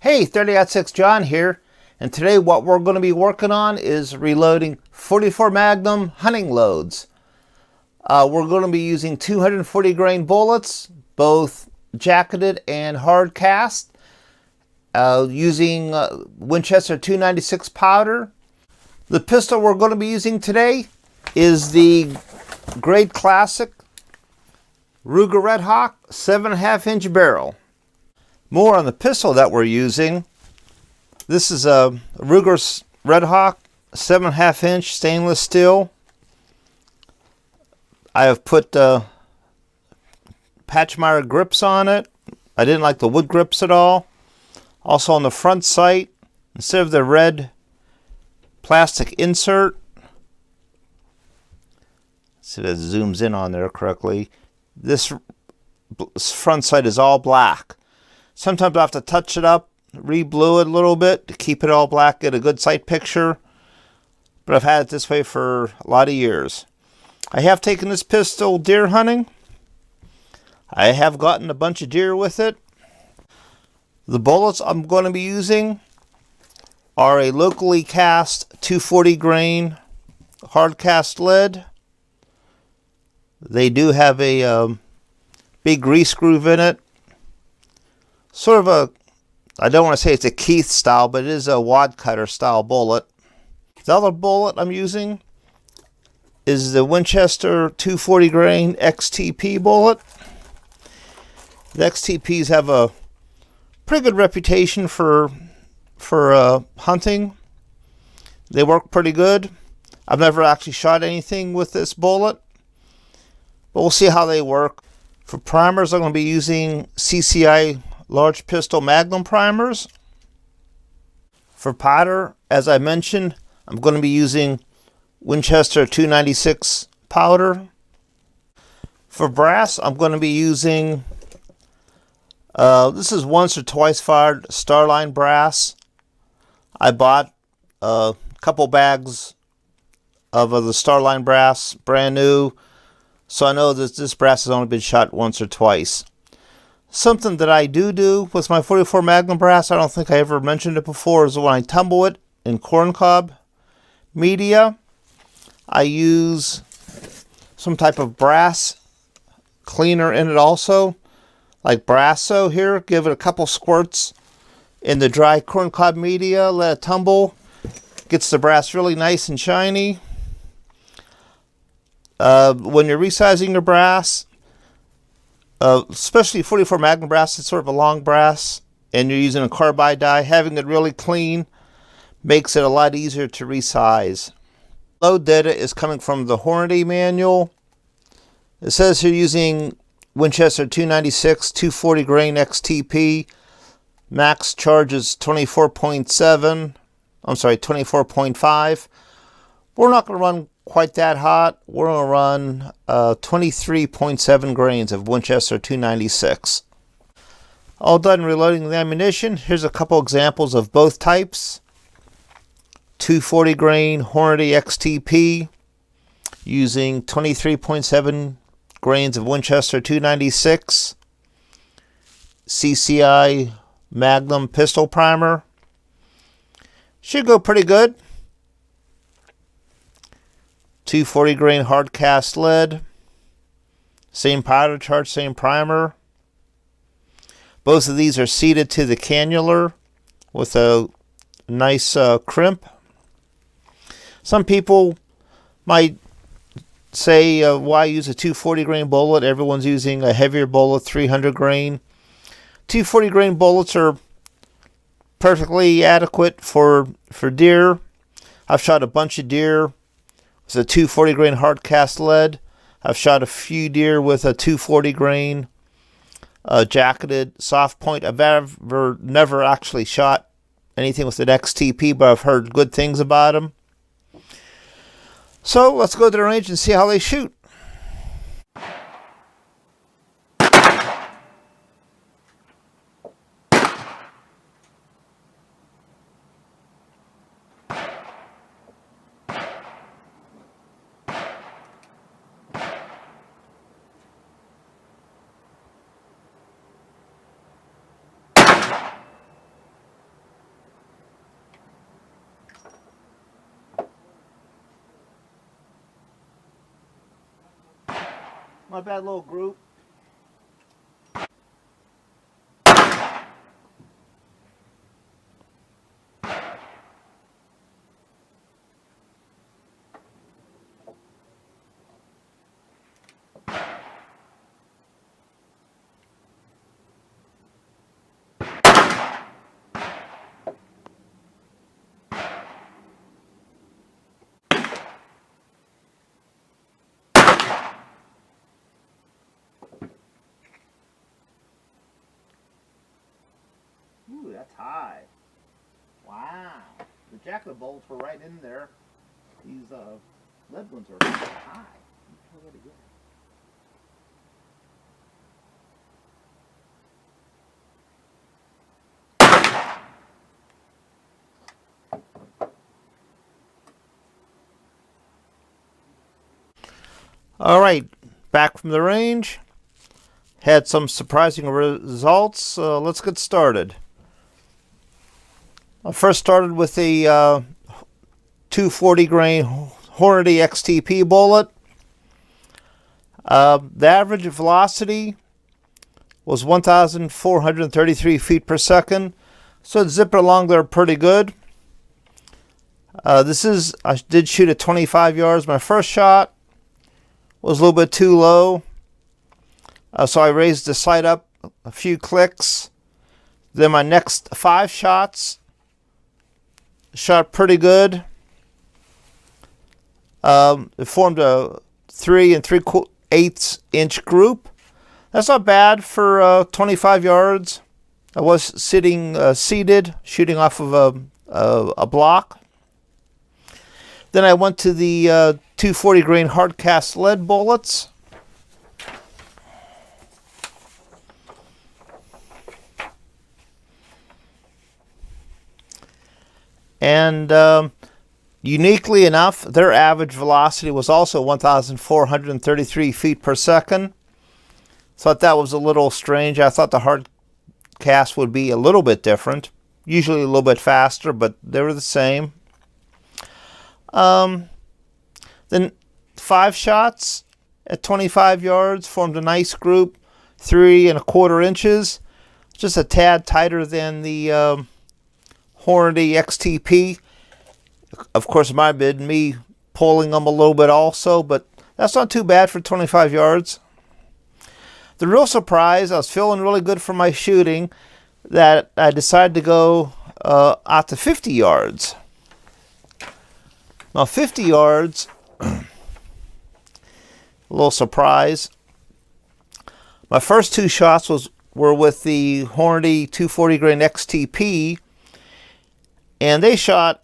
Hey, 30-06 John here, and today what we're going to be working on is reloading 44 Magnum hunting loads. We're going to be using 240 grain bullets, both jacketed and hard cast, using Winchester 296 powder. The pistol we're going to be using today is the Grade Classic Ruger Red Hawk 7.5 inch barrel. More on the pistol that we're using. This is a Ruger Red Hawk 7.5 inch stainless steel. I have put Patchmeyer grips on it. I didn't like the wood grips at all. Also on the front sight, instead of the red plastic insert, see if it zooms in on there correctly, this front sight is all black. Sometimes I have to touch it up, re-blue it a little bit to keep it all black, get a good sight picture. But I've had it this way for a lot of years. I have taken this pistol deer hunting. I have gotten a bunch of deer with it. The bullets I'm going to be using are a locally cast 240 grain hard cast lead. They do have a big grease groove in it. Sort of a, I don't want to say it's a Keith style, but it is a wad cutter style bullet. The other bullet I'm using is the Winchester 240 grain XTP bullet. The XTPs have a pretty good reputation for hunting. They work pretty good. I've never actually shot anything with this bullet, but we'll see how they work. For primers, I'm going to be using CCI large pistol magnum primers. For powder, as I mentioned, I'm going to be using Winchester 296 powder. For brass, I'm going to be using this is once or twice fired Starline brass. I bought a couple bags of the Starline brass, brand new, so I know that this brass has only been shot once or twice. Something that I do with my 44 Magnum brass, I don't think I ever mentioned it before, is when I tumble it in corncob media, I use some type of brass cleaner in it also, like Brasso here. Give it a couple squirts in the dry corncob media, let it tumble, gets the brass really nice and shiny. When you're resizing your brass, especially 44 Magnum brass, it's sort of a long brass, and you're using a carbide die, having it really clean makes it a lot easier to resize. Load data is coming from the Hornady manual. It says you're using Winchester 296 240 grain XTP. Max charge is 24.5. We're not going to run quite that hot. We're going to run 23.7 grains of Winchester 296. All done reloading the ammunition. Here's a couple examples of both types. 240 grain Hornady XTP using 23.7 grains of Winchester 296. CCI Magnum pistol primer. Should go pretty good. 240 grain hard cast lead. Same powder charge, same primer. Both of these are seated to the cannular with a nice crimp. Some people might say, why use a 240 grain bullet? Everyone's using a heavier bullet, 300 grain. 240 grain bullets are perfectly adequate for deer. I've shot a bunch of deer with a 240 grain hard cast lead. I've shot a few deer with a 240 grain jacketed soft point. I've never actually shot anything with an XTP, but I've heard good things about them. So let's go to the range and see how they shoot. My bad little group. Ooh, that's high. Wow. The jacket bolts were right in there. These lead ones are high. Let me try that again. All right, back from the range. Had some surprising results. Let's get started. I first started with a 240 grain Hornady XTP bullet. The average velocity was 1,433 feet per second, so it zipped along there pretty good. I did shoot at 25 yards. My first shot was a little bit too low, so I raised the sight up a few clicks. Then my next 5 shots shot pretty good. It formed a 3 3/8 inch group. That's not bad for 25 yards. I was seated, shooting off of a block. Then I went to the 240 grain hard cast lead bullets. And uniquely enough, their average velocity was also 1,433 feet per second. Thought that was a little strange. I thought the hard cast would be a little bit different. Usually a little bit faster, but they were the same. Then 5 shots at 25 yards formed a nice group, 3 1/4 inches, just a tad tighter than the Hornady XTP. Of course, it might have been me pulling them a little bit also, but that's not too bad for 25 yards. The real surprise, I was feeling really good for my shooting, that I decided to go out to 50 yards. Now 50 yards, a little surprise. My first 2 shots were with the Hornady 240 grain XTP, and they shot,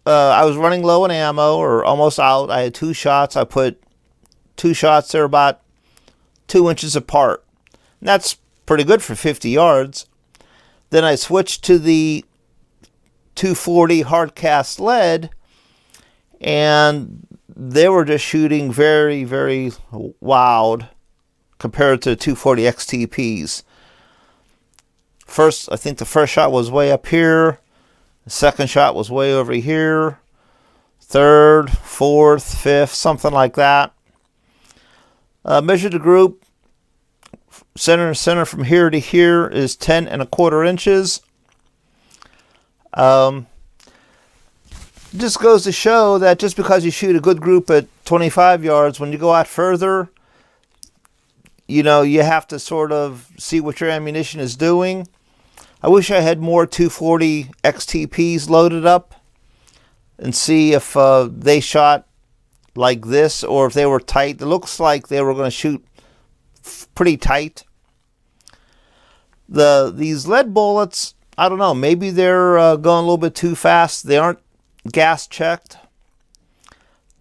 I was running low on ammo, or almost out. I had 2 shots. I put 2 shots there about 2 inches apart. And that's pretty good for 50 yards. Then I switched to the 240 hard cast lead, and they were just shooting very, very wild compared to 240 XTPs. I think the first shot was way up here. The second shot was way over here. Third, fourth, fifth, something like that. Measured the group. Center to center from here to here is 10 1/4 inches. Just goes to show that just because you shoot a good group at 25 yards, when you go out further, you know, you have to sort of see what your ammunition is doing. I wish I had more 240 XTPs loaded up and see if they shot like this or if they were tight. It looks like they were going to shoot pretty tight. These lead bullets, I don't know, maybe they're going a little bit too fast. They aren't gas checked.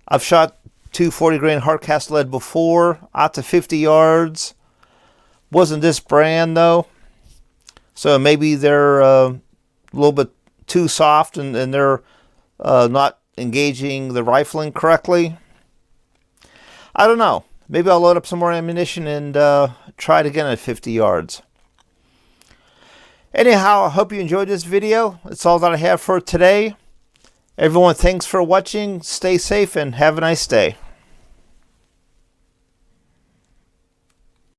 I've shot 240 grain hard cast lead before, out to 50 yards. Wasn't this brand though, so maybe they're a little bit too soft and they're not engaging the rifling correctly. I don't know. Maybe I'll load up some more ammunition and try it again at 50 yards. Anyhow, I hope you enjoyed this video. That's all that I have for today. Everyone, thanks for watching. Stay safe and have a nice day.